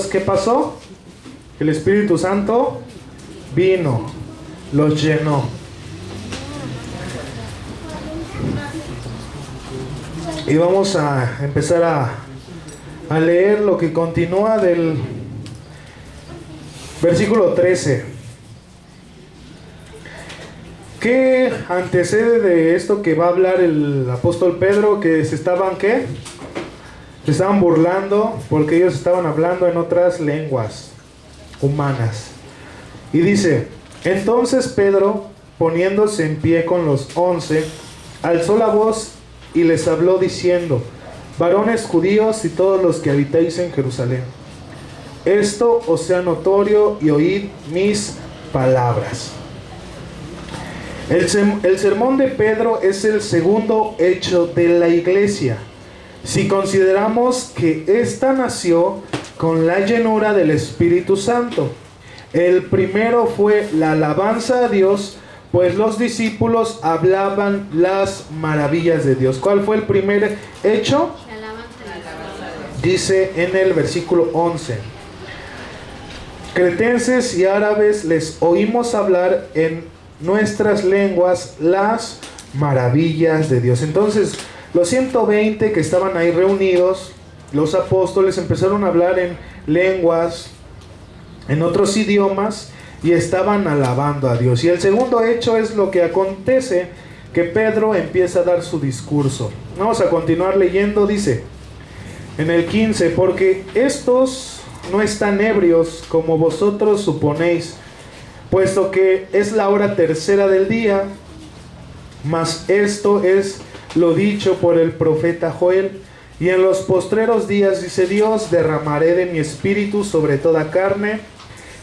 ¿Qué pasó? El Espíritu Santo vino, los llenó. Y vamos a empezar a leer lo que continúa del versículo 13. ¿Qué antecede de esto que va a hablar el apóstol Pedro? Que se estaban, ¿qué? Se estaban burlando porque ellos estaban hablando en otras lenguas humanas. Y dice: entonces Pedro, poniéndose en pie con los 11, alzó la voz y les habló diciendo: varones judíos y todos los que habitáis en Jerusalén, esto os sea notorio y oíd mis palabras. El sermón de Pedro es el segundo hecho de la iglesia. Si consideramos que ésta nació con la llenura del Espíritu Santo. El primero fue la alabanza a Dios, pues los discípulos hablaban las maravillas de Dios. ¿Cuál fue el primer hecho? Dice en el versículo 11: cretenses y árabes les oímos hablar en nuestras lenguas las maravillas de Dios. Entonces, los 120 que estaban ahí reunidos, los apóstoles empezaron a hablar en lenguas, en otros idiomas, y estaban alabando a Dios. Y el segundo hecho es lo que acontece, que Pedro empieza a dar su discurso. Vamos a continuar leyendo. Dice en el 15: porque estos no están ebrios como vosotros suponéis, puesto que es la hora tercera del día, mas esto es lo dicho por el profeta Joel: y en los postreros días, dice Dios, derramaré de mi espíritu sobre toda carne,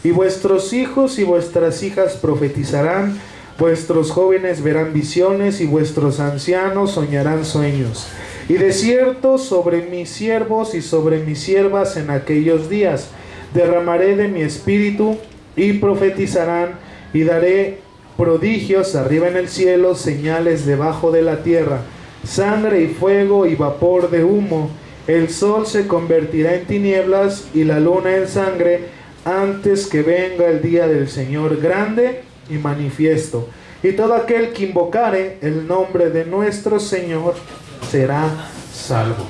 y vuestros hijos y vuestras hijas profetizarán, vuestros jóvenes verán visiones, y vuestros ancianos soñarán sueños. Y de cierto sobre mis siervos y sobre mis siervas en aquellos días derramaré de mi espíritu, y profetizarán, y daré prodigios arriba en el cielo, señales debajo de la tierra, sangre y fuego y vapor de humo. El sol se convertirá en tinieblas y la luna en sangre, antes que venga el día del Señor grande y manifiesto. Y todo aquel que invocare el nombre de nuestro Señor será salvo.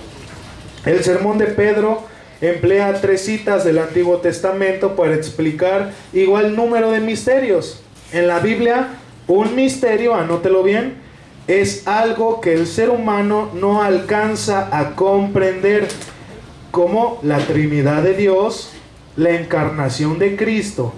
El sermón de Pedro emplea 3 citas del Antiguo Testamento para explicar igual número de misterios. En la Biblia, un misterio, anótelo bien, es algo que el ser humano no alcanza a comprender, como la Trinidad de Dios, la encarnación de Cristo.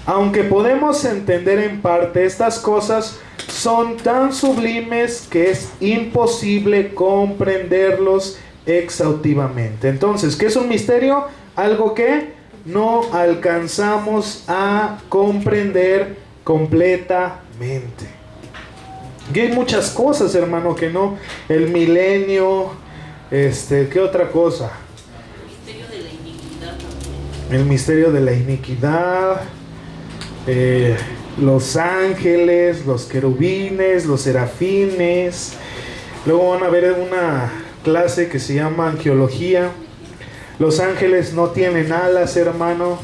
Aunque podemos entender en parte, estas cosas son tan sublimes que es imposible comprenderlos exhaustivamente. Entonces, ¿qué es un misterio? Algo que no alcanzamos a comprender completamente. Y hay muchas cosas, hermano, que no. El milenio, ¿qué otra cosa? El misterio de la iniquidad, los ángeles, los querubines, los serafines. Luego van a ver una clase que se llama angiología. Los ángeles no tienen alas, hermano,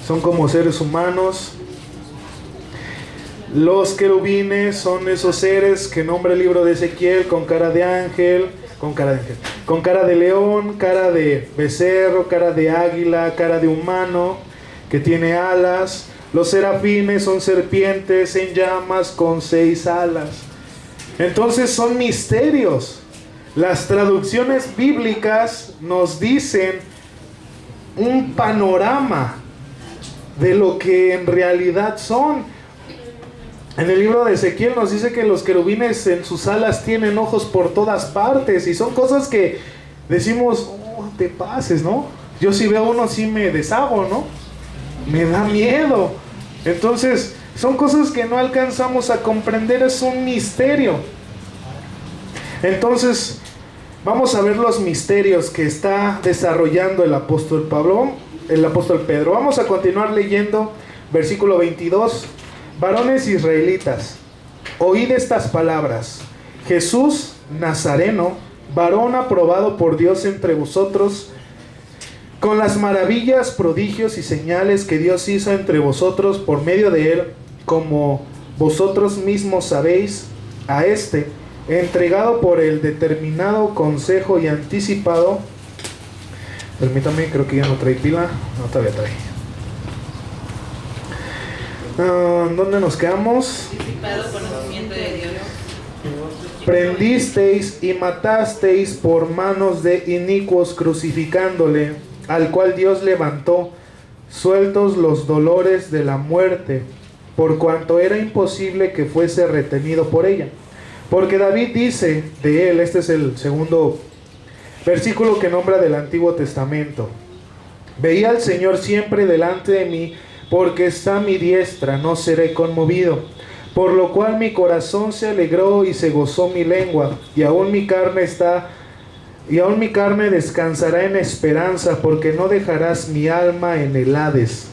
son como seres humanos. Los querubines son esos seres que nombra el libro de Ezequiel, con cara de ángel, con cara de león, cara de becerro, cara de águila, cara de humano, que tiene alas. Los serafines son serpientes en llamas con 6 alas. Entonces son misterios. Las traducciones bíblicas nos dicen un panorama de lo que en realidad son. En el libro de Ezequiel nos dice que los querubines en sus alas tienen ojos por todas partes, y son cosas que decimos: oh, te pases, ¿no? Yo si veo uno sí me deshago, ¿no? Me da miedo. Entonces son cosas que no alcanzamos a comprender, es un misterio. Entonces vamos a ver los misterios que está desarrollando el apóstol Pedro. Vamos a continuar leyendo versículo 22. Varones israelitas, oíd estas palabras: Jesús Nazareno, varón aprobado por Dios entre vosotros, con las maravillas, prodigios y señales que Dios hizo entre vosotros por medio de él, como vosotros mismos sabéis, a este, entregado por el determinado consejo y anticipado. Permítame, creo que ya no trae pila. No, todavía trae. ¿Dónde nos quedamos? Anticipado conocimiento de Dios. Prendisteis y matasteis por manos de inicuos, crucificándole, al cual Dios levantó, sueltos los dolores de la muerte, por cuanto era imposible que fuese retenido por ella. Porque David dice de él, este es el segundo versículo que nombra del Antiguo Testamento: veía al Señor siempre delante de mí, porque está a mi diestra, no seré conmovido. Por lo cual mi corazón se alegró y se gozó mi lengua, y aún mi carne descansará en esperanza, porque no dejarás mi alma en el Hades,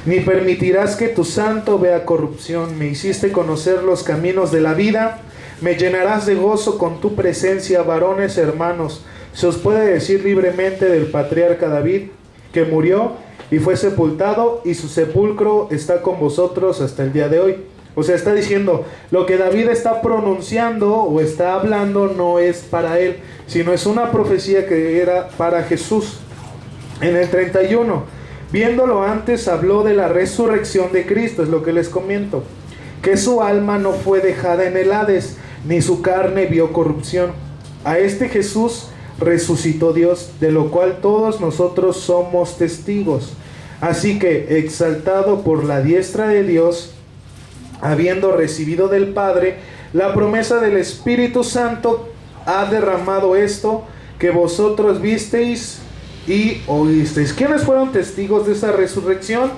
ni permitirás que tu santo vea corrupción. Me hiciste conocer los caminos de la vida, me llenarás de gozo con tu presencia. Varones hermanos, se os puede decir libremente del patriarca David, que murió y fue sepultado, y su sepulcro está con vosotros hasta el día de hoy. O sea, está diciendo, lo que David está pronunciando o está hablando no es para él, sino es una profecía que era para Jesús. En el 31, viéndolo antes, habló de la resurrección de Cristo, es lo que les comento, que su alma no fue dejada en el Hades, ni su carne vio corrupción. A este Jesús resucitó Dios, de lo cual todos nosotros somos testigos. Así que, exaltado por la diestra de Dios, habiendo recibido del Padre la promesa del Espíritu Santo, ha derramado esto que vosotros visteis y oísteis. ¿Quiénes fueron testigos de esa resurrección?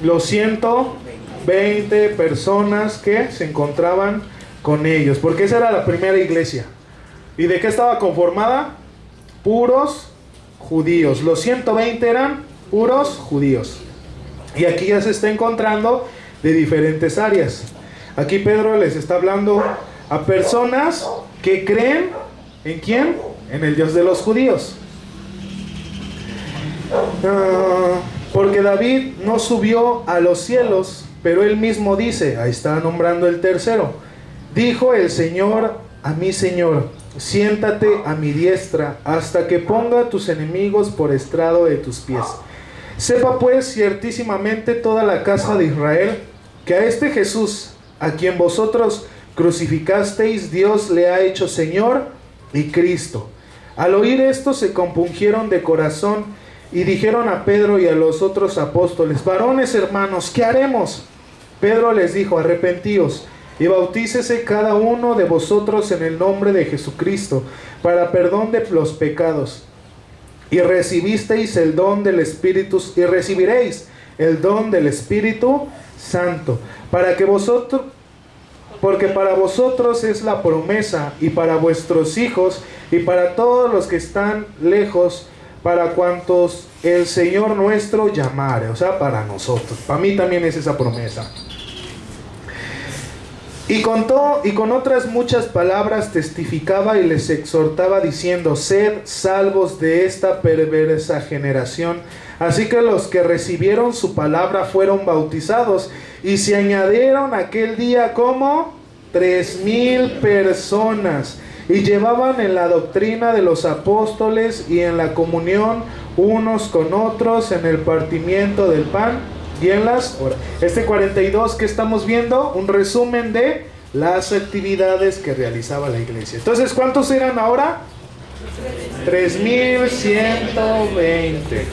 Los 120 personas que se encontraban con ellos, porque esa era la primera iglesia. ¿Y de qué estaba conformada? Puros judíos. Los 120 eran puros judíos. Y aquí ya se está encontrando de diferentes áreas. Aquí Pedro les está hablando a personas que creen ¿en quién? En el Dios de los judíos. Porque David no subió a los cielos, pero él mismo dice, ahí está nombrando el tercero, dijo el Señor a mi Señor, siéntate a mi diestra hasta que ponga a tus enemigos por estrado de tus pies. Sepa pues ciertísimamente toda la casa de Israel que a este Jesús, a quien vosotros crucificasteis, Dios le ha hecho Señor y Cristo. Al oír esto se compungieron de corazón y dijeron a Pedro y a los otros apóstoles, varones hermanos, ¿qué haremos? Pedro les dijo, arrepentíos y bautícese cada uno de vosotros en el nombre de Jesucristo para perdón de los pecados, y recibisteis el don del Espíritu, y recibiréis el don del Espíritu Santo, porque para vosotros es la promesa, y para vuestros hijos, y para todos los que están lejos, para cuantos el Señor nuestro llamare. O sea, para nosotros. Para mí también es esa promesa. Y con otras muchas palabras testificaba y les exhortaba diciendo, sed salvos de esta perversa generación. Así que los que recibieron su palabra fueron bautizados, y se añadieron aquel día como 3,000 personas, y llevaban en la doctrina de los apóstoles y en la comunión unos con otros, en el partimiento del pan y en las horas. Este 42 que estamos viendo, un resumen de las actividades que realizaba la iglesia. Entonces, ¿cuántos eran ahora? 3,120.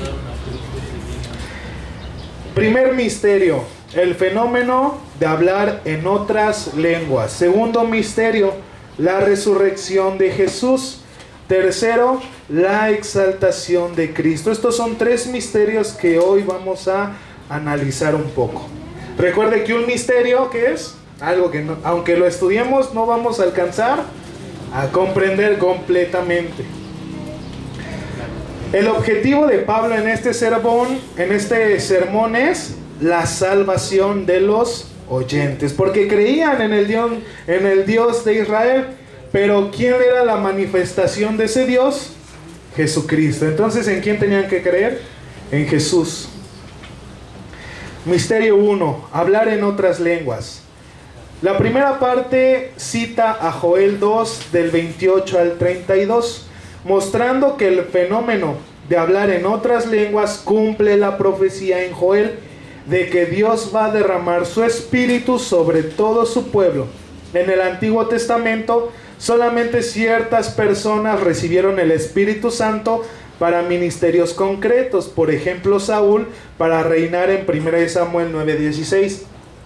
Primer misterio, el fenómeno de hablar en otras lenguas. Segundo misterio, la resurrección de Jesús. Tercero, la exaltación de Cristo. Estos son 3 misterios que hoy vamos a analizar un poco. Recuerde que un misterio, ¿qué es? Algo que no, aunque lo estudiemos, no vamos a alcanzar a comprender completamente. El objetivo de Pablo en este sermón es la salvación de los oyentes, porque creían en el Dios de Israel, pero ¿quién era la manifestación de ese Dios? Jesucristo. Entonces, ¿en quién tenían que creer? En Jesús. Misterio 1, hablar en otras lenguas. La primera parte cita a Joel 2 del 28 al 32, mostrando que el fenómeno de hablar en otras lenguas cumple la profecía en Joel de que Dios va a derramar su espíritu sobre todo su pueblo. En el Antiguo Testamento solamente ciertas personas recibieron el Espíritu Santo para ministerios concretos, por ejemplo Saúl para reinar en 1 Samuel 9:16.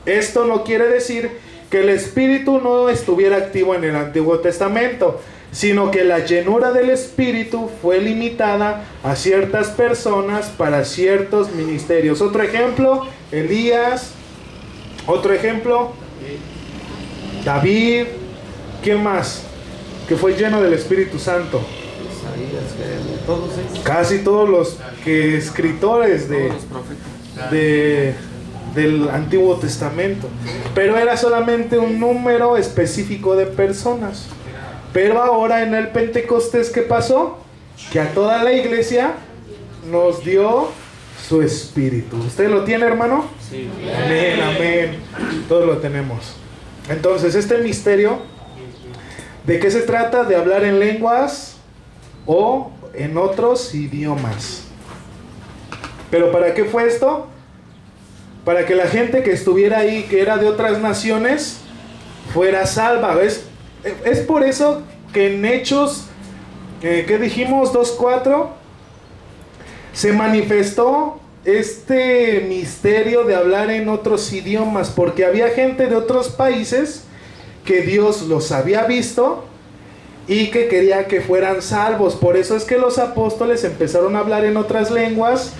Esto no quiere decir que el Espíritu no estuviera activo en el Antiguo Testamento, sino que la llenura del Espíritu fue limitada a ciertas personas para ciertos ministerios. Otro ejemplo, Elías. Otro ejemplo, David. ¿Quién más? Que fue lleno del Espíritu Santo. Casi todos los escritores del Antiguo Testamento. Pero era solamente un número específico de personas. Pero ahora en el Pentecostés, ¿qué pasó? Que a toda la iglesia nos dio su Espíritu. ¿Usted lo tiene, hermano? Sí. Amén, amén. Todos lo tenemos. Entonces, este misterio, ¿de qué se trata? De hablar en lenguas o en otros idiomas. ¿Pero para qué fue esto? Para que la gente que estuviera ahí, que era de otras naciones, fuera salva. ¿Ves? Es por eso que en Hechos, ¿qué dijimos? 2:4, se manifestó este misterio de hablar en otros idiomas, porque había gente de otros países que Dios los había visto y que quería que fueran salvos. Por eso es que los apóstoles empezaron a hablar en otras lenguas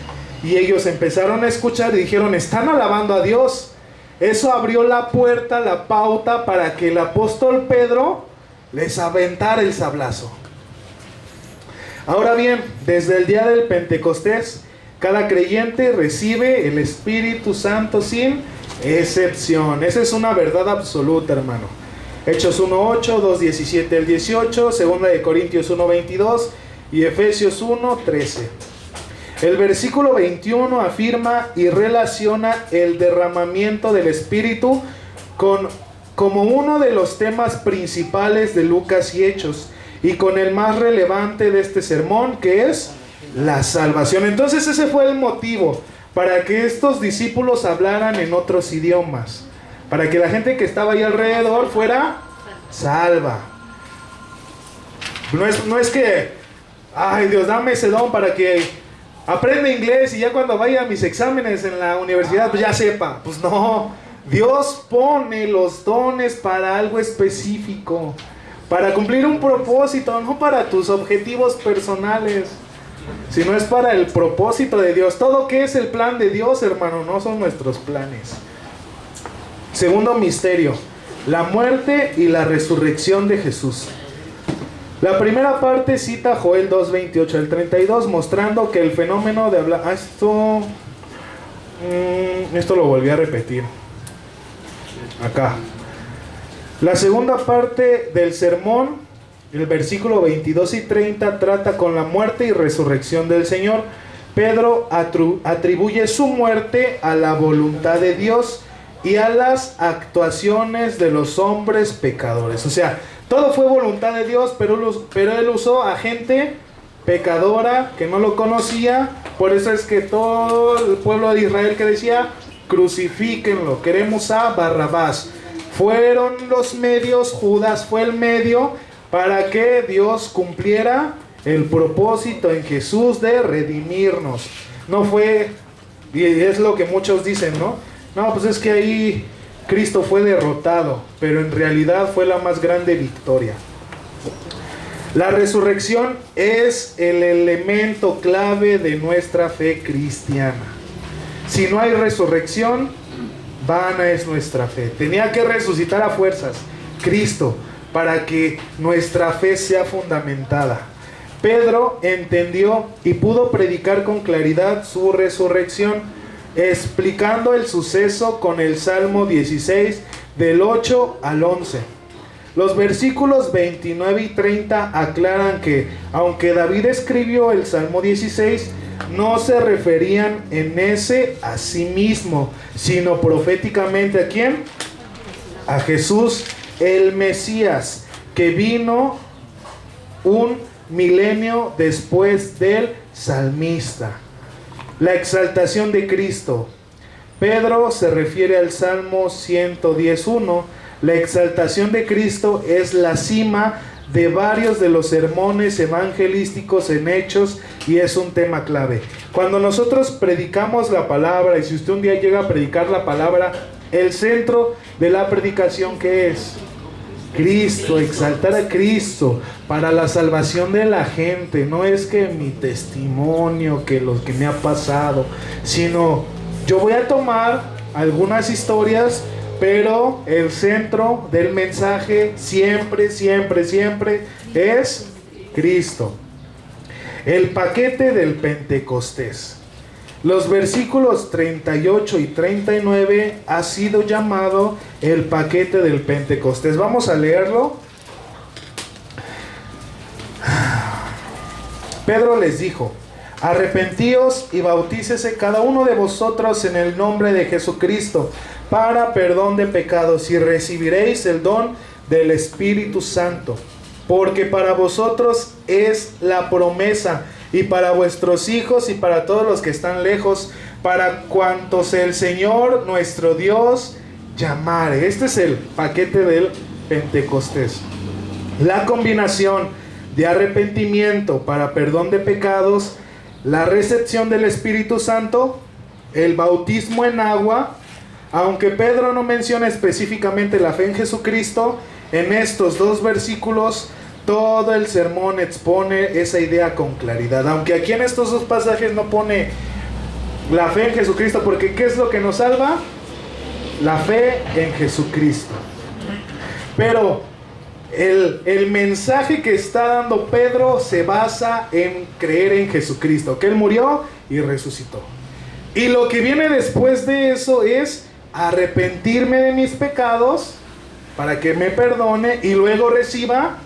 y ellos empezaron a escuchar y dijeron, están alabando a Dios. Eso abrió la puerta, la pauta para que el apóstol Pedro les aventara el sablazo. Ahora bien, desde el día del Pentecostés, cada creyente recibe el Espíritu Santo sin excepción. Esa es una verdad absoluta, hermano. Hechos 1:8, 2:17 al 18, 2 de Corintios 1:22 y Efesios 1:13. El versículo 21 afirma y relaciona el derramamiento del Espíritu como uno de los temas principales de Lucas y Hechos, y con el más relevante de este sermón, que es la salvación. Entonces ese fue el motivo para que estos discípulos hablaran en otros idiomas, para que la gente que estaba ahí alrededor fuera salva. No es que, ay Dios, dame ese don para que aprenda inglés y ya cuando vaya a mis exámenes en la universidad pues ya sepa. Pues no, Dios pone los dones para algo específico, para cumplir un propósito, no para tus objetivos personales, sino es para el propósito de Dios. Todo que es el plan de Dios, hermano, no son nuestros planes. Segundo misterio, la muerte y la resurrección de Jesús. La primera parte cita Joel 2:28 al 32, mostrando que el fenómeno de hablar... Esto lo volví a repetir. Acá. La segunda parte del sermón, el versículo 22 y 30, trata con la muerte y resurrección del Señor. Pedro atribuye su muerte a la voluntad de Dios y a las actuaciones de los hombres pecadores. O sea, todo fue voluntad de Dios, pero él usó a gente pecadora que no lo conocía. Por eso es que todo el pueblo de Israel que decía, crucifíquenlo, queremos a Barrabás. Fueron los medios, Judas fue el medio para que Dios cumpliera el propósito en Jesús de redimirnos. No fue, y es lo que muchos dicen, ¿no? No, pues es que ahí Cristo fue derrotado, pero en realidad fue la más grande victoria. La resurrección es el elemento clave de nuestra fe cristiana. Si no hay resurrección, vana es nuestra fe. Tenía que resucitar a fuerzas Cristo para que nuestra fe sea fundamentada. Pedro entendió y pudo predicar con claridad su resurrección, explicando el suceso con el Salmo 16 del 8 al 11. Los versículos 29 y 30 aclaran que, aunque David escribió el Salmo 16, no se referían en ese a sí mismo, sino proféticamente ¿a quién? A Jesús, el Mesías, que vino un milenio después del salmista. La exaltación de Cristo. Pedro se refiere al Salmo 110:1. La exaltación de Cristo es la cima de varios de los sermones evangelísticos en Hechos y es un tema clave. Cuando nosotros predicamos la palabra, y si usted un día llega a predicar la palabra, el centro de la predicación, ¿qué es? Cristo, exaltar a Cristo para la salvación de la gente. No es que mi testimonio, que lo que me ha pasado, sino yo voy a tomar algunas historias, pero el centro del mensaje siempre, siempre, siempre es Cristo. El paquete del Pentecostés. Los versículos 38 y 39 ha sido llamado el paquete del Pentecostés. Vamos a leerlo. Pedro les dijo: arrepentíos y bautícese cada uno de vosotros en el nombre de Jesucristo para perdón de pecados, y recibiréis el don del Espíritu Santo, porque para vosotros es la promesa, y para vuestros hijos y para todos los que están lejos, para cuantos el Señor nuestro Dios llamare. Este es el paquete del Pentecostés. La combinación de arrepentimiento para perdón de pecados, la recepción del Espíritu Santo, el bautismo en agua. Aunque Pedro no menciona específicamente la fe en Jesucristo, en estos dos versículos todo el sermón expone esa idea con claridad. Aunque aquí en estos dos pasajes no pone la fe en Jesucristo, porque ¿qué es lo que nos salva? La fe en Jesucristo. Pero el mensaje que está dando Pedro se basa en creer en Jesucristo, que Él murió y resucitó. Y lo que viene después de eso es arrepentirme de mis pecados para que me perdone y luego reciba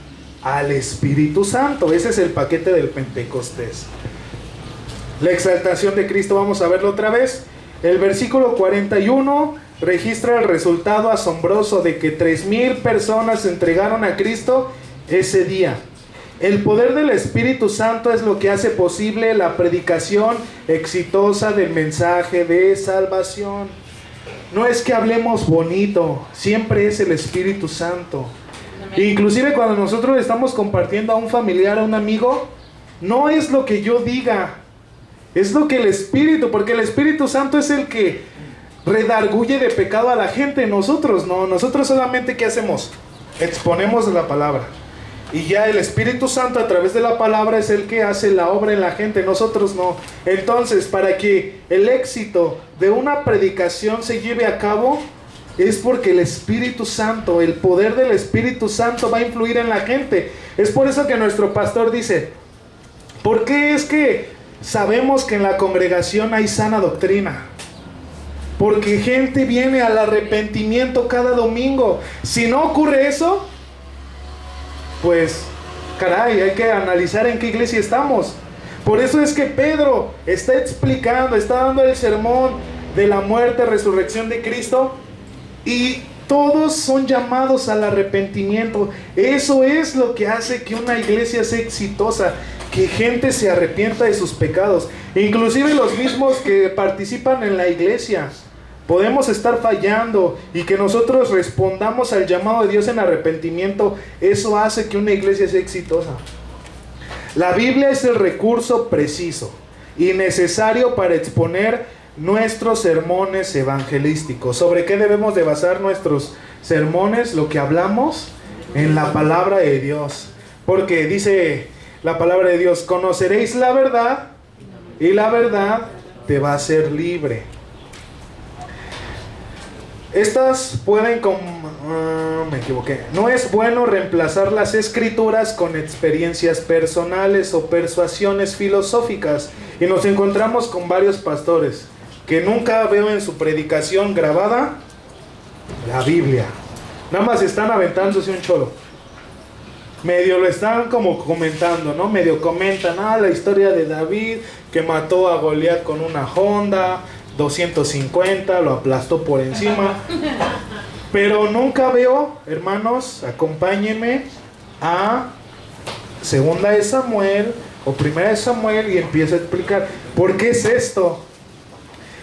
al Espíritu Santo. Ese es el paquete del Pentecostés. La exaltación de Cristo, vamos a verlo otra vez. El versículo 41 registra el resultado asombroso de que 3,000 personas se entregaron a Cristo ese día. El poder del Espíritu Santo es lo que hace posible la predicación exitosa del mensaje de salvación. No es que hablemos bonito, siempre es el Espíritu Santo. Inclusive cuando nosotros estamos compartiendo a un familiar, a un amigo, no es lo que yo diga, es lo que el Espíritu, porque el Espíritu Santo es el que redarguye de pecado a la gente. Nosotros no, nosotros solamente ¿qué hacemos? Exponemos la palabra. Y ya el Espíritu Santo a través de la palabra es el que hace la obra en la gente, nosotros no. Entonces, para que el éxito de una predicación se lleve a cabo, es porque el Espíritu Santo, el poder del Espíritu Santo va a influir en la gente. Es por eso que nuestro pastor dice: ¿por qué es que sabemos que en la congregación hay sana doctrina? Porque gente viene al arrepentimiento cada domingo. Si no ocurre eso, pues, caray, hay que analizar en qué iglesia estamos. Por eso es que Pedro está explicando, está dando el sermón de la muerte, resurrección de Cristo, y todos son llamados al arrepentimiento. Eso es lo que hace que una iglesia sea exitosa, que gente se arrepienta de sus pecados. Inclusive los mismos que participan en la iglesia. Podemos estar fallando y que nosotros respondamos al llamado de Dios en arrepentimiento. Eso hace que una iglesia sea exitosa. La Biblia es el recurso preciso y necesario para exponer nuestros sermones evangelísticos. ¿Sobre qué debemos de basar nuestros sermones? Lo que hablamos en la palabra de Dios. Porque dice la palabra de Dios: conoceréis la verdad y la verdad te va a hacer libre. Estas pueden me equivoqué. No es bueno reemplazar las escrituras con experiencias personales o persuasiones filosóficas. Y nos encontramos con varios pastores que nunca veo en su predicación grabada la Biblia. Nada más están aventándose un cholo. medio lo están como comentando, ¿no? Medio comentan, la historia de David que mató a Goliat con una Honda 250, lo aplastó por encima. Pero nunca veo, hermanos, acompáñenme a Segunda de Samuel o Primera de Samuel y empieza a explicar por qué es esto.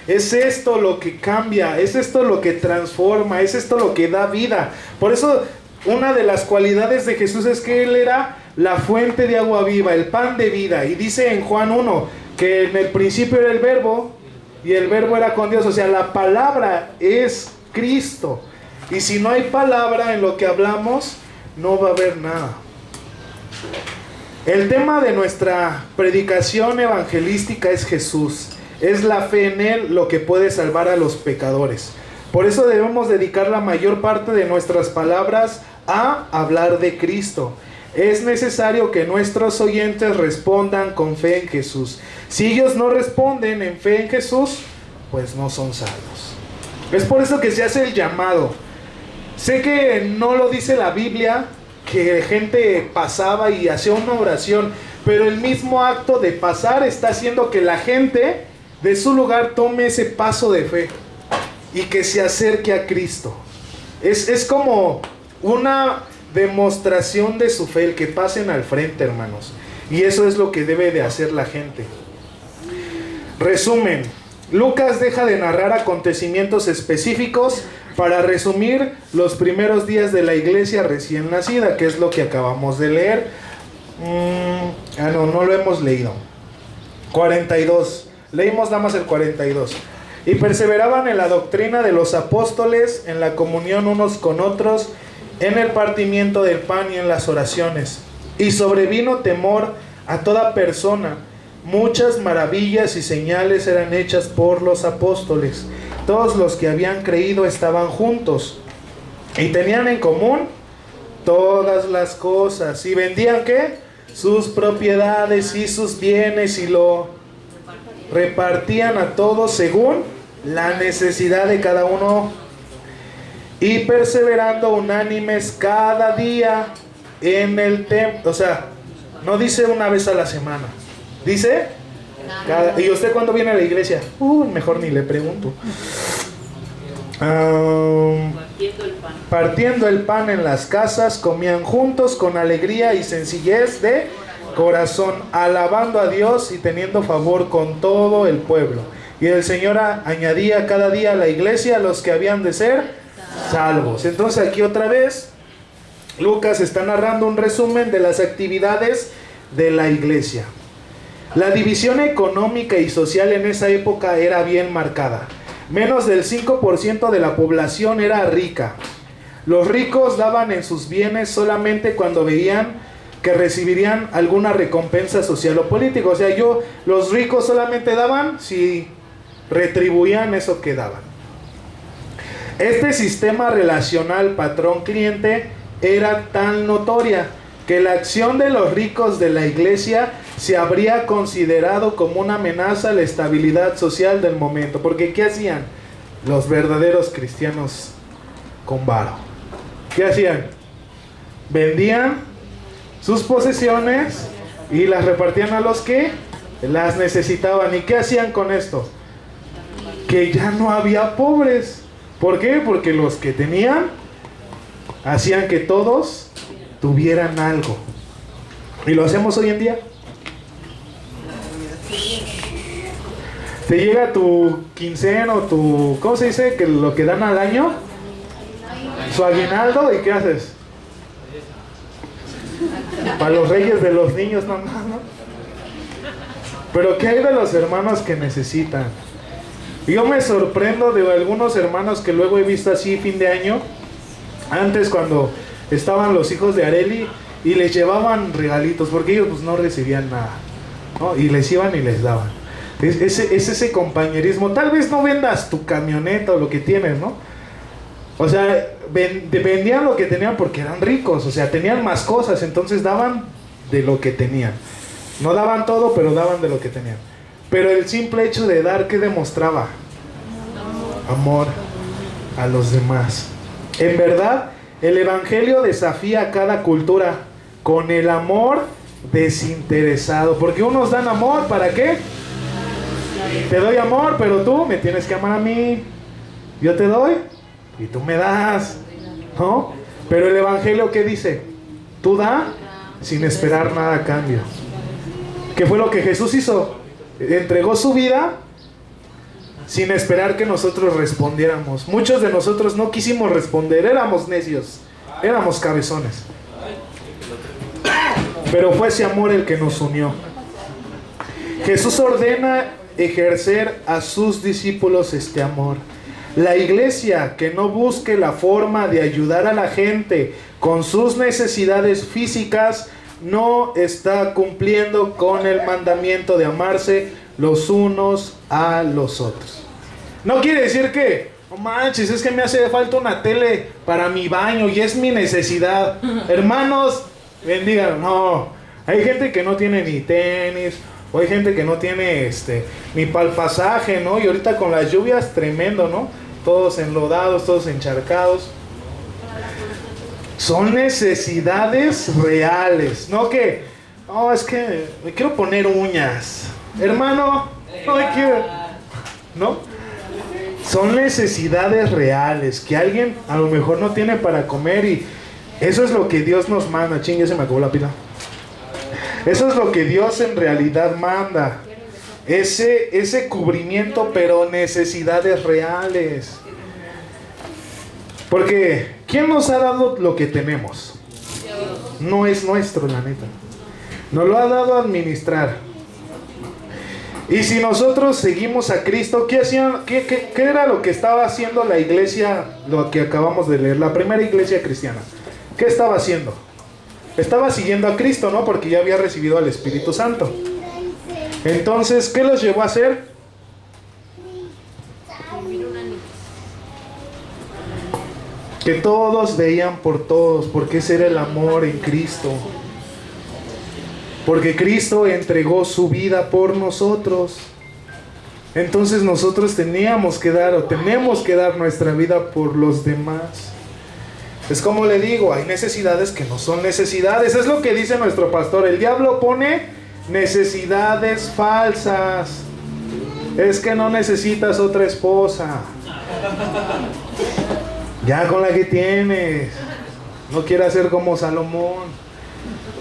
Es esto lo que cambia, es esto lo que transforma, es esto lo que da vida. Por eso una de las cualidades de Jesús es que Él era la fuente de agua viva, el pan de vida. Y dice en Juan 1 que en el principio era el verbo y el verbo era con Dios. O sea, la palabra es Cristo. Y si no hay palabra en lo que hablamos, no va a haber nada. El tema de nuestra predicación evangelística es Jesús. Es la fe en Él lo que puede salvar a los pecadores. Por eso debemos dedicar la mayor parte de nuestras palabras a hablar de Cristo. Es necesario que nuestros oyentes respondan con fe en Jesús. Si ellos no responden en fe en Jesús, pues no son salvos. Es por eso que se hace el llamado. Sé que no lo dice la Biblia, que gente pasaba y hacía una oración, pero el mismo acto de pasar está haciendo que la gente de su lugar tome ese paso de fe y que se acerque a Cristo. Es como una demostración de su fe, el que pasen al frente, hermanos. Y eso es lo que debe de hacer la gente. Resumen: Lucas deja de narrar acontecimientos específicos para resumir los primeros días de la iglesia recién nacida, que es lo que acabamos de leer. No lo hemos leído. 42. Leímos nada más el 42. Y perseveraban en la doctrina de los apóstoles, en la comunión unos con otros, en el partimiento del pan y en las oraciones. Y sobrevino temor a toda persona. Muchas maravillas y señales eran hechas por los apóstoles. Todos los que habían creído estaban juntos y tenían en común todas las cosas. ¿Y vendían qué? Sus propiedades y sus bienes y lo repartían a todos según la necesidad de cada uno. Y perseverando unánimes cada día en el templo. O sea, no dice una vez a la semana. Dice, ¿y usted cuándo viene a la iglesia? Mejor ni le pregunto. Partiendo el pan en las casas, comían juntos con alegría y sencillez de corazón, alabando a Dios y teniendo favor con todo el pueblo. Y el Señor añadía cada día a la iglesia a los que habían de ser salvos. Entonces aquí otra vez Lucas está narrando un resumen de las actividades de la iglesia. La división económica y social en esa época era bien marcada. Menos del 5% de la población era rica. Los ricos daban en sus bienes solamente cuando veían que recibirían alguna recompensa social o política. O sea, los ricos solamente daban si retribuían eso que daban. Este sistema relacional patrón-cliente era tan notoria que la acción de los ricos de la iglesia se habría considerado como una amenaza a la estabilidad social del momento. Porque ¿qué hacían los verdaderos cristianos con varo? ¿Qué hacían? Vendían sus posesiones y las repartían a los que las necesitaban. ¿Y qué hacían con esto? Que ya no había pobres. ¿Por qué? Porque los que tenían hacían que todos tuvieran algo. ¿Y lo hacemos hoy en día? Te llega tu quincena o tu... ¿cómo se dice? Que lo que dan al año, su aguinaldo, ¿y qué haces? Para los reyes de los niños nomás, ¿no? Pero ¿qué hay de los hermanos que necesitan? Yo me sorprendo de algunos hermanos que luego he visto así fin de año. Antes, cuando estaban los hijos de Areli y les llevaban regalitos, porque ellos pues no recibían nada, ¿no? Y les iban y les daban. Es ese compañerismo. Tal vez no vendas tu camioneta o lo que tienes, ¿no? O sea, vendían lo que tenían porque eran ricos. O sea, tenían más cosas, entonces daban de lo que tenían. No daban todo, pero daban de lo que tenían. Pero el simple hecho de dar, ¿qué demostraba? Amor a los demás. En verdad, el evangelio desafía a cada cultura con el amor desinteresado. Porque unos dan amor, ¿para qué? Te doy amor, pero tú me tienes que amar a mí. Yo te doy y tú me das, ¿no? Pero el Evangelio, ¿qué dice? Tú da sin esperar nada a cambio. ¿Qué fue lo que Jesús hizo? Entregó su vida sin esperar que nosotros respondiéramos. Muchos de nosotros no quisimos responder, éramos necios, éramos cabezones. Pero fue ese amor el que nos unió. Jesús ordena ejercer a sus discípulos este amor. La iglesia que no busque la forma de ayudar a la gente con sus necesidades físicas no está cumpliendo con el mandamiento de amarse los unos a los otros. No quiere decir que, no manches, es que me hace falta una tele para mi baño y es mi necesidad. Hermanos, bendigan. No, hay gente que no tiene ni tenis, o hay gente que no tiene ni para el pasaje, ¿no? Y ahorita con las lluvias, tremendo, ¿no? Todos enlodados, todos encharcados. Son necesidades reales, no que, no, es que me quiero poner uñas. Hermano, no me quiero, ¿no? Son necesidades reales que alguien a lo mejor no tiene para comer y eso es lo que Dios nos manda. Chingue, se me acabó la pila. Eso es lo que Dios en realidad manda. Ese cubrimiento, pero necesidades reales. Porque ¿quién nos ha dado lo que tenemos? No es nuestro, la neta. Nos lo ha dado a administrar. Y si nosotros seguimos a Cristo, ¿qué hacían? ¿Qué era lo que estaba haciendo la iglesia, lo que acabamos de leer, la primera iglesia cristiana? ¿Qué estaba haciendo? Estaba siguiendo a Cristo, ¿no? Porque ya había recibido al Espíritu Santo. Entonces, ¿qué los llevó a hacer? Que todos veían por todos, porque ese era el amor en Cristo. Porque Cristo entregó su vida por nosotros. Entonces nosotros teníamos que dar, o tenemos que dar nuestra vida por los demás. Es como le digo, hay necesidades que no son necesidades. Es lo que dice nuestro pastor. El diablo pone necesidades falsas. Es que no necesitas otra esposa. Ya con la que tienes. No quiere ser como Salomón.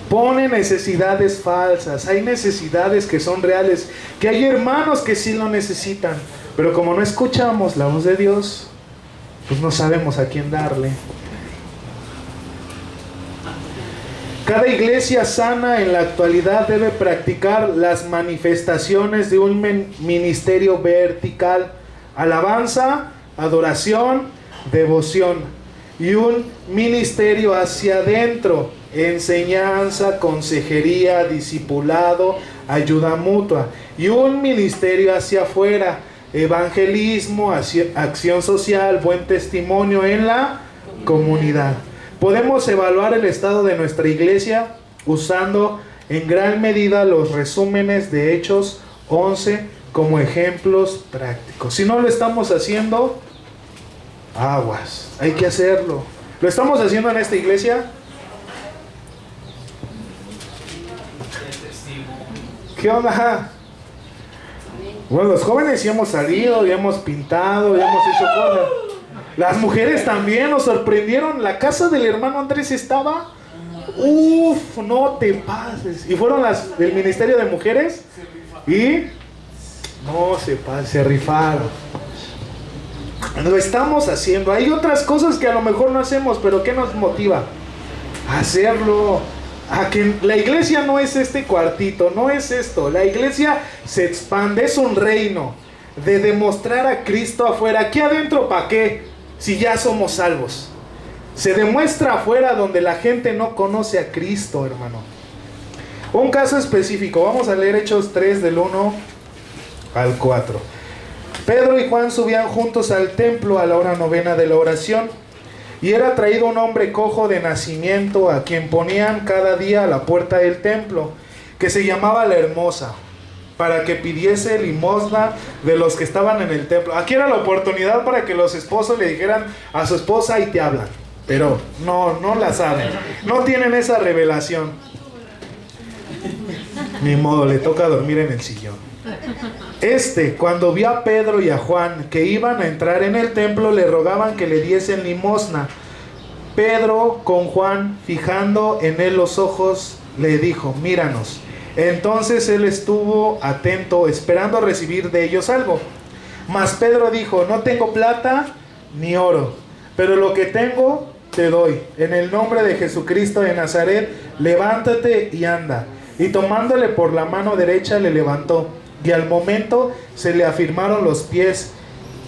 Pone necesidades falsas. Hay necesidades que son reales, que hay hermanos que sí lo necesitan, pero como no escuchamos la voz de Dios, pues no sabemos a quién darle. Cada iglesia sana en la actualidad debe practicar las manifestaciones de un ministerio vertical: alabanza, adoración, devoción, y un ministerio hacia adentro: enseñanza, consejería, discipulado, ayuda mutua, y un ministerio hacia afuera: evangelismo, acción social, buen testimonio en la comunidad. Podemos evaluar el estado de nuestra iglesia usando en gran medida los resúmenes de Hechos 11 como ejemplos prácticos. Si no lo estamos haciendo, aguas, hay que hacerlo. ¿Lo estamos haciendo en esta iglesia? ¿Qué onda? Bueno, los jóvenes ya hemos salido, ya hemos pintado, ya hemos hecho cosas. Las mujeres también nos sorprendieron. La casa del hermano Andrés estaba... Uf, no te pases. Y fueron las del Ministerio de Mujeres y... No se pasen, se rifaron. Lo estamos haciendo. Hay otras cosas que a lo mejor no hacemos, pero ¿qué nos motiva? A hacerlo. A que la iglesia no es este cuartito, no es esto. La iglesia se expande, es un reino de demostrar a Cristo afuera. Aquí adentro, ¿para qué? Si ya somos salvos. Se demuestra afuera donde la gente no conoce a Cristo, hermano. Un caso específico, vamos a leer Hechos 3 del 1 al 4. Pedro y Juan subían juntos al templo a la hora novena de la oración, y era traído un hombre cojo de nacimiento, a quien ponían cada día a la puerta del templo, que se llamaba La Hermosa, para que pidiese limosna de los que estaban en el templo. Aquí era la oportunidad para que los esposos le dijeran a su esposa: y te hablan. pero no la saben, no tienen esa revelación. Ni modo, le toca dormir en el sillón. Cuando vio a Pedro y a Juan que iban a entrar en el templo, le rogaban que le diesen limosna. Pedro, con Juan, fijando en él los ojos, le dijo: míranos. Entonces él estuvo atento, esperando recibir de ellos algo. Mas Pedro dijo: no tengo plata ni oro, pero lo que tengo te doy. En el nombre de Jesucristo de Nazaret, levántate y anda. Y tomándole por la mano derecha le levantó, y al momento se le afirmaron los pies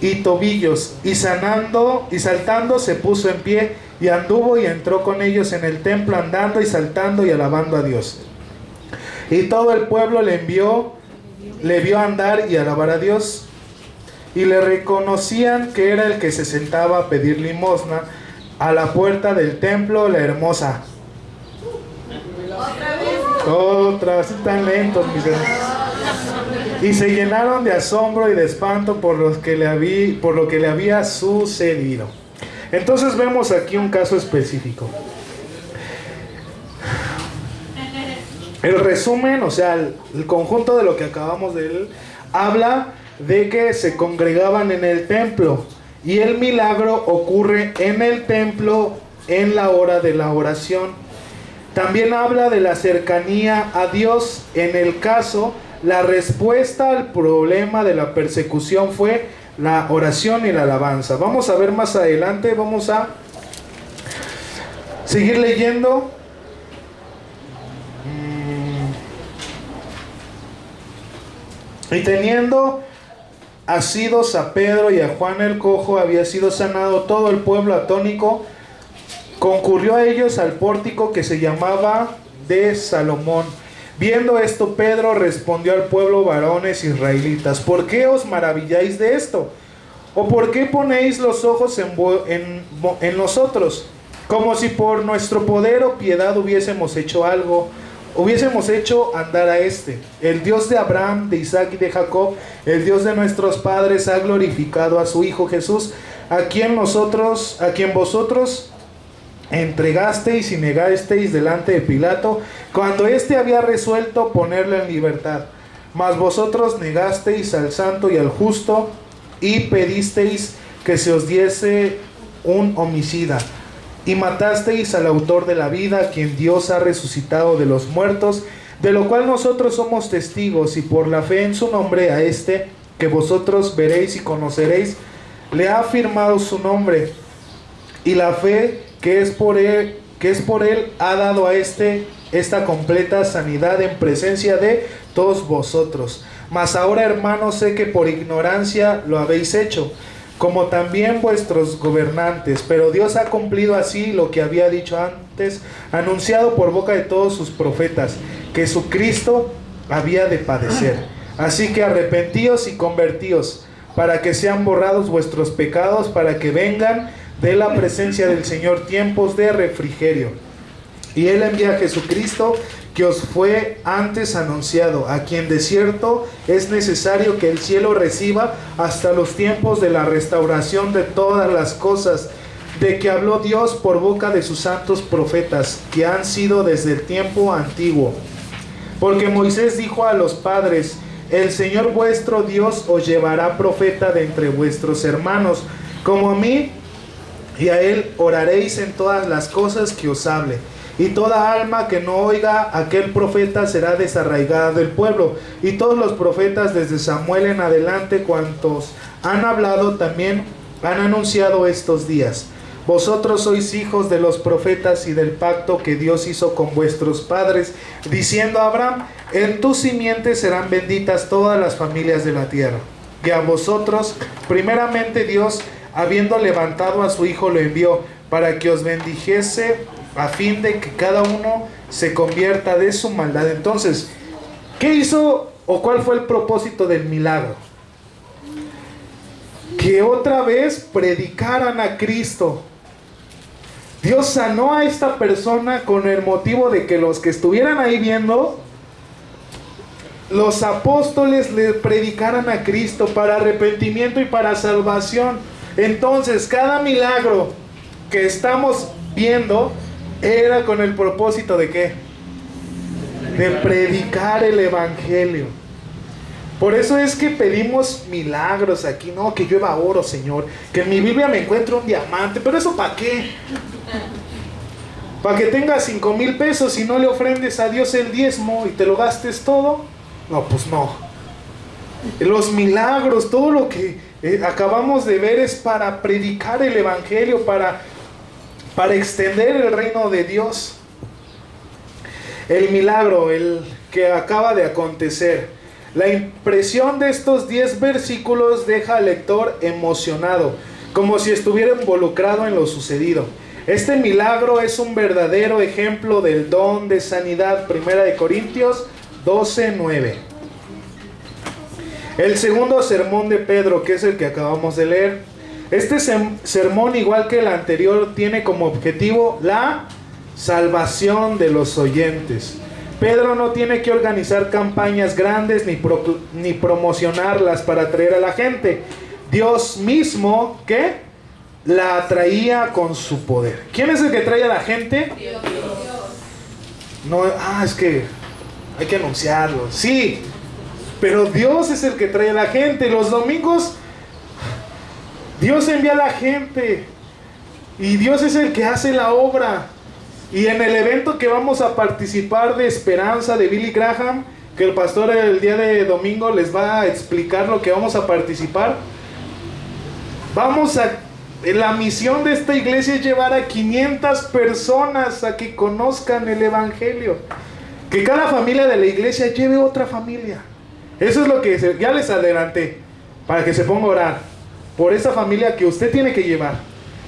y tobillos, y saltando se puso en pie, y anduvo y entró con ellos en el templo, andando y saltando y alabando a Dios. Y todo el pueblo le vio andar y alabar a Dios, y le reconocían que era el que se sentaba a pedir limosna a la puerta del templo, la hermosa. Otra vez, tan lentos, mis hermanos. Y se llenaron de asombro y de espanto por lo que le había sucedido. Entonces vemos aquí un caso específico. El resumen, o sea, el conjunto de lo que acabamos de leer, habla de que se congregaban en el templo. Y el milagro ocurre en el templo en la hora de la oración. También habla de la cercanía a Dios. En el caso, la respuesta al problema de la persecución fue la oración y la alabanza. Vamos a ver más adelante, vamos a seguir leyendo. Y teniendo asidos a Pedro y a Juan el cojo, había sido sanado, todo el pueblo atónico concurrió a ellos al pórtico que se llamaba de Salomón. Viendo esto, Pedro respondió al pueblo: varones israelitas, ¿por qué os maravilláis de esto? ¿O por qué ponéis los ojos en nosotros? Como si por nuestro poder o piedad hubiésemos hecho andar a el Dios de Abraham, de Isaac y de Jacob, el Dios de nuestros padres, ha glorificado a su Hijo Jesús, a quien vosotros entregasteis y negasteis delante de Pilato, cuando éste había resuelto ponerle en libertad. Mas vosotros negasteis al santo y al justo, y pedisteis que se os diese un homicida, y matasteis al autor de la vida, a quien Dios ha resucitado de los muertos, de lo cual nosotros somos testigos, y por la fe en su nombre a que vosotros veréis y conoceréis, le ha afirmado su nombre, y la fe que es por él ha dado a esta completa sanidad en presencia de todos vosotros. Mas ahora, hermanos, sé que por ignorancia lo habéis hecho, como también vuestros gobernantes, pero Dios ha cumplido así lo que había dicho antes, anunciado por boca de todos sus profetas, que su Cristo había de padecer. Así que arrepentíos y convertíos, para que sean borrados vuestros pecados, para que vengan de la presencia del Señor tiempos de refrigerio. Y Él envía a Jesucristo, que os fue antes anunciado, a quien de cierto es necesario que el cielo reciba hasta los tiempos de la restauración de todas las cosas, de que habló Dios por boca de sus santos profetas, que han sido desde el tiempo antiguo. Porque Moisés dijo a los padres: el Señor vuestro Dios os llevará profeta de entre vuestros hermanos, como a mí, y a él oraréis en todas las cosas que os hable. Y toda alma que no oiga a aquel profeta será desarraigada del pueblo. Y todos los profetas desde Samuel en adelante, cuantos han hablado, también han anunciado estos días. Vosotros sois hijos de los profetas y del pacto que Dios hizo con vuestros padres, diciendo a Abraham: en tu simiente serán benditas todas las familias de la tierra. Que a vosotros, primeramente Dios, habiendo levantado a su Hijo, lo envió, para que os bendijese, a fin de que cada uno se convierta de su maldad. Entonces, ¿qué hizo o cuál fue el propósito del milagro? Que otra vez predicaran a Cristo. Dios sanó a esta persona con el motivo de que los que estuvieran ahí viendo, los apóstoles le predicaran a Cristo para arrepentimiento y para salvación. Entonces, cada milagro que estamos viendo era con el propósito ¿de qué? De predicar el evangelio. Por eso es que pedimos milagros aquí, no, que llueva oro, Señor, que en mi Biblia me encuentre un diamante, pero eso ¿para qué? ¿Para que tengas 5,000 pesos y no le ofrendes a Dios el diezmo y te lo gastes todo? No, pues no. Los milagros, todo lo que acabamos de ver es para predicar el evangelio, para extender el reino de Dios. El milagro, el que acaba de acontecer. La impresión de estos 10 versículos deja al lector emocionado, como si estuviera involucrado en lo sucedido. Este milagro es un verdadero ejemplo del don de sanidad. 1 Corintios 12:9. El segundo sermón de Pedro, que es el que acabamos de leer. Este sermón, igual que el anterior, tiene como objetivo la salvación de los oyentes. Pedro no tiene que organizar campañas grandes ni promocionarlas para atraer a la gente. Dios mismo, ¿qué? La atraía con su poder. ¿Quién es el que trae a la gente? Dios. No, es que hay que anunciarlo. Sí, pero Dios es el que trae a la gente. Los domingos Dios envía a la gente y Dios es el que hace la obra. Y en el evento que vamos a participar de Esperanza de Billy Graham, que el pastor el día de domingo les va a explicar lo que vamos a participar, la misión de esta iglesia es llevar a 500 personas a que conozcan el evangelio. Que cada familia de la iglesia lleve otra familia. Eso es lo que ya les adelanté, para que se ponga a orar por esa familia que usted tiene que llevar,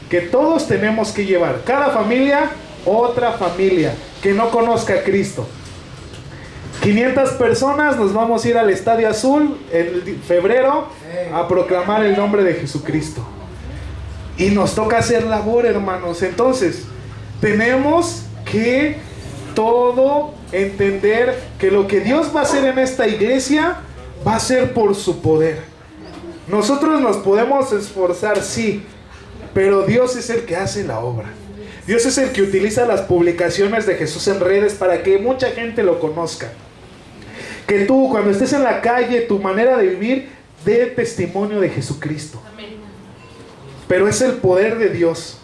que todos tenemos que llevar. Cada familia, otra familia que no conozca a Cristo. 500 personas, nos vamos a ir al Estadio Azul en febrero a proclamar el nombre de Jesucristo. Y nos toca hacer labor, hermanos. Entonces, tenemos que todo entender que lo que Dios va a hacer en esta iglesia va a ser por su poder. Nosotros nos podemos esforzar, sí, pero Dios es el que hace la obra. Dios es el que utiliza las publicaciones de Jesús en redes para que mucha gente lo conozca. Que tú, cuando estés en la calle, tu manera de vivir dé testimonio de Jesucristo. Amén. Pero es el poder de Dios.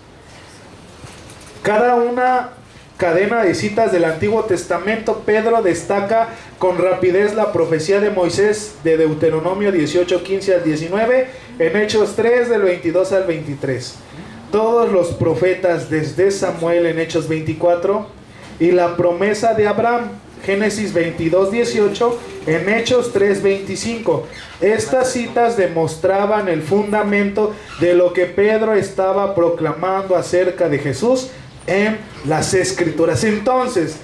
Cada una cadena de citas del Antiguo Testamento, Pedro destaca con rapidez la profecía de Moisés de Deuteronomio 18:15 al 19, en Hechos 3 del 22 al 23. Todos los profetas desde Samuel en Hechos 24 y la promesa de Abraham, Génesis 22:18, en Hechos 3:25. Estas citas demostraban el fundamento de lo que Pedro estaba proclamando acerca de Jesús en las Escrituras. Entonces,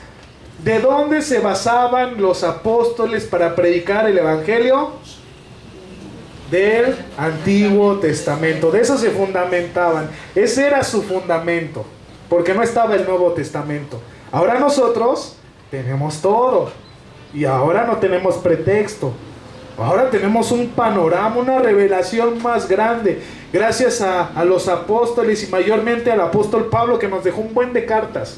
¿de dónde se basaban los apóstoles para predicar el evangelio? Del Antiguo Testamento. De eso se fundamentaban. Ese era su fundamento, porque no estaba el Nuevo Testamento. Ahora nosotros tenemos todo, y ahora no tenemos pretexto. Ahora tenemos un panorama, una revelación más grande, gracias a los apóstoles y mayormente al apóstol Pablo, que nos dejó un buen de cartas.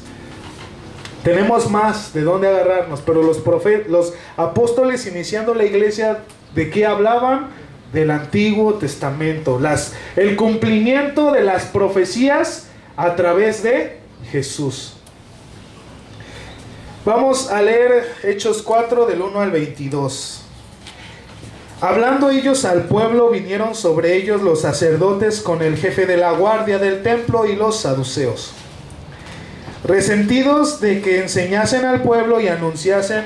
Tenemos más de dónde agarrarnos, pero los apóstoles iniciando la iglesia, ¿de qué hablaban? Del Antiguo Testamento, el cumplimiento de las profecías a través de Jesús. Vamos a leer Hechos 4 del 1 al 22. Hablando ellos al pueblo, vinieron sobre ellos los sacerdotes con el jefe de la guardia del templo y los saduceos, resentidos de que enseñasen al pueblo y anunciasen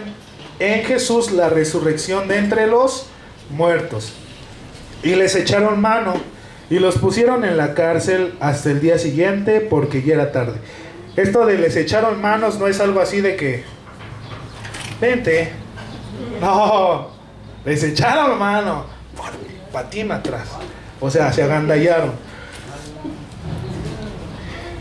en Jesús la resurrección de entre los muertos. Y les echaron mano y los pusieron en la cárcel hasta el día siguiente, porque ya era tarde. Esto de les echaron manos no es algo así de que vente. No, les echaron mano, patín atrás. O sea, se agandallaron.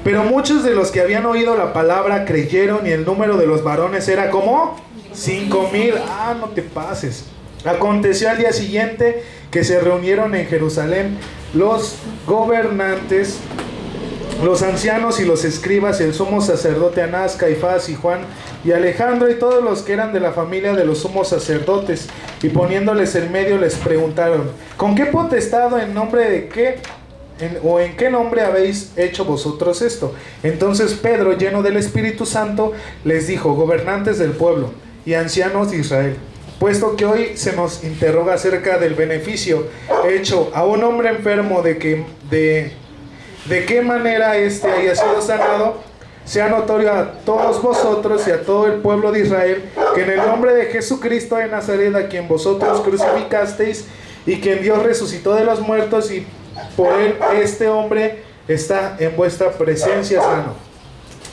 Pero muchos de los que habían oído la palabra creyeron, y el número de los varones era como 5,000. No te pases. Aconteció al día siguiente que se reunieron en Jerusalén los gobernantes los ancianos y los escribas, el sumo sacerdote Anás, Caifás y Juan y Alejandro y todos los que eran de la familia de los sumos sacerdotes, y poniéndoles en medio les preguntaron: ¿con qué potestad o en nombre de qué o en qué nombre habéis hecho vosotros esto? Entonces Pedro, lleno del Espíritu Santo, les dijo: gobernantes del pueblo y ancianos de Israel, puesto que hoy se nos interroga acerca del beneficio hecho a un hombre enfermo, de qué manera éste haya sido sanado, sea notorio a todos vosotros y a todo el pueblo de Israel, que en el nombre de Jesucristo de Nazaret, a quien vosotros crucificasteis y quien Dios resucitó de los muertos, y por él este hombre está en vuestra presencia sano.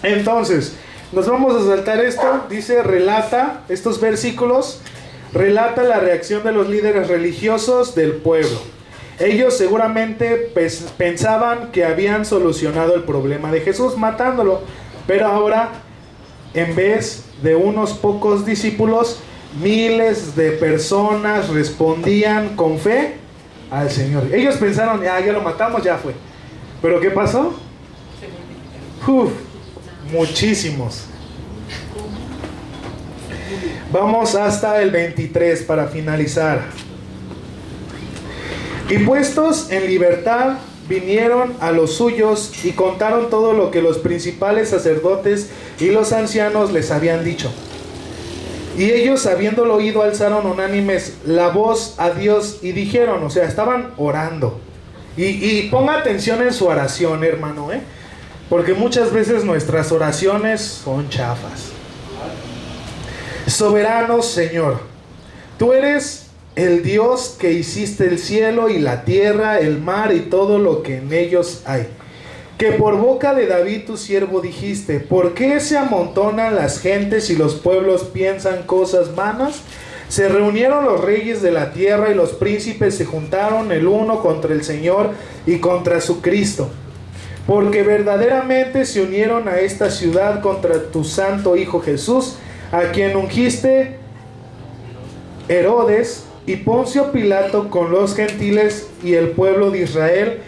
Entonces, nos vamos a saltar esto. Dice, relata, estos versículos, relata la reacción de los líderes religiosos del pueblo. Ellos seguramente pensaban que habían solucionado el problema de Jesús matándolo, pero ahora, en vez de unos pocos discípulos, miles de personas respondían con fe al Señor. Ellos pensaron: ya lo matamos, ya fue. ¿Pero qué pasó? Muchísimos. Vamos hasta el 23 para finalizar. Y puestos en libertad, vinieron a los suyos y contaron todo lo que los principales sacerdotes y los ancianos les habían dicho. Y ellos, habiéndolo oído, alzaron unánimes la voz a Dios y dijeron, o sea, estaban orando. Y ponga atención en su oración, hermano, porque muchas veces nuestras oraciones son chafas. Soberano Señor, tú eres el Dios que hiciste el cielo y la tierra, el mar y todo lo que en ellos hay. Que por boca de David tu siervo dijiste: ¿por qué se amontonan las gentes y los pueblos piensan cosas vanas? Se reunieron los reyes de la tierra y los príncipes se juntaron el uno contra el Señor y contra su Cristo. Porque verdaderamente se unieron a esta ciudad contra tu santo Hijo Jesús, a quien ungiste Herodes y Poncio Pilato con los gentiles y el pueblo de Israel,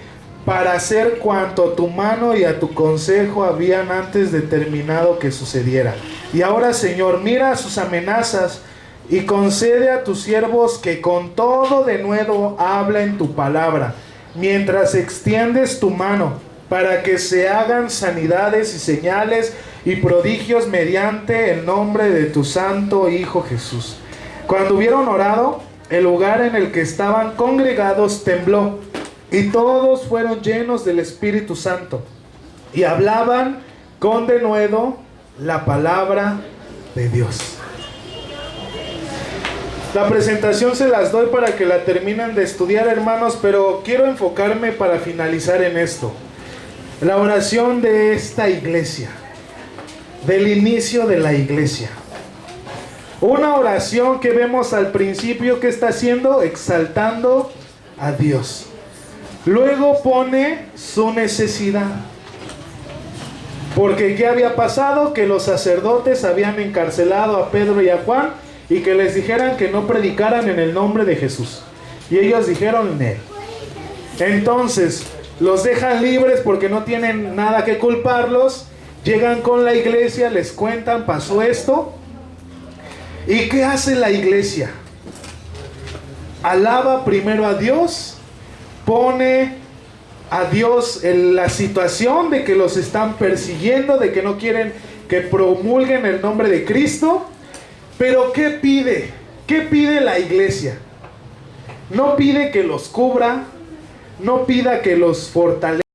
para hacer cuanto a tu mano y a tu consejo habían antes determinado que sucediera. Y ahora, Señor, mira sus amenazas y concede a tus siervos que con todo denuedo hablen tu palabra, mientras extiendes tu mano, para que se hagan sanidades y señales y prodigios mediante el nombre de tu santo Hijo Jesús. Cuando hubieron orado, el lugar en el que estaban congregados tembló, y todos fueron llenos del Espíritu Santo, y hablaban con denuedo la palabra de Dios. La presentación se las doy para que la terminen de estudiar, hermanos, pero quiero enfocarme para finalizar en esto. La oración de esta iglesia, del inicio de la iglesia. Una oración que vemos al principio que está haciendo, exaltando a Dios. Luego pone su necesidad. Porque ¿qué había pasado? Que los sacerdotes habían encarcelado a Pedro y a Juan y que les dijeran que no predicaran en el nombre de Jesús. Y ellos dijeron en él. Entonces los dejan libres porque no tienen nada que culparlos. Llegan con la iglesia, les cuentan, pasó esto. ¿Y qué hace la iglesia? Alaba primero a Dios, pone a Dios en la situación de que los están persiguiendo, de que no quieren que promulguen el nombre de Cristo. Pero ¿qué pide? ¿Qué pide la iglesia? No pide que los cubra, no pida que los fortalezca.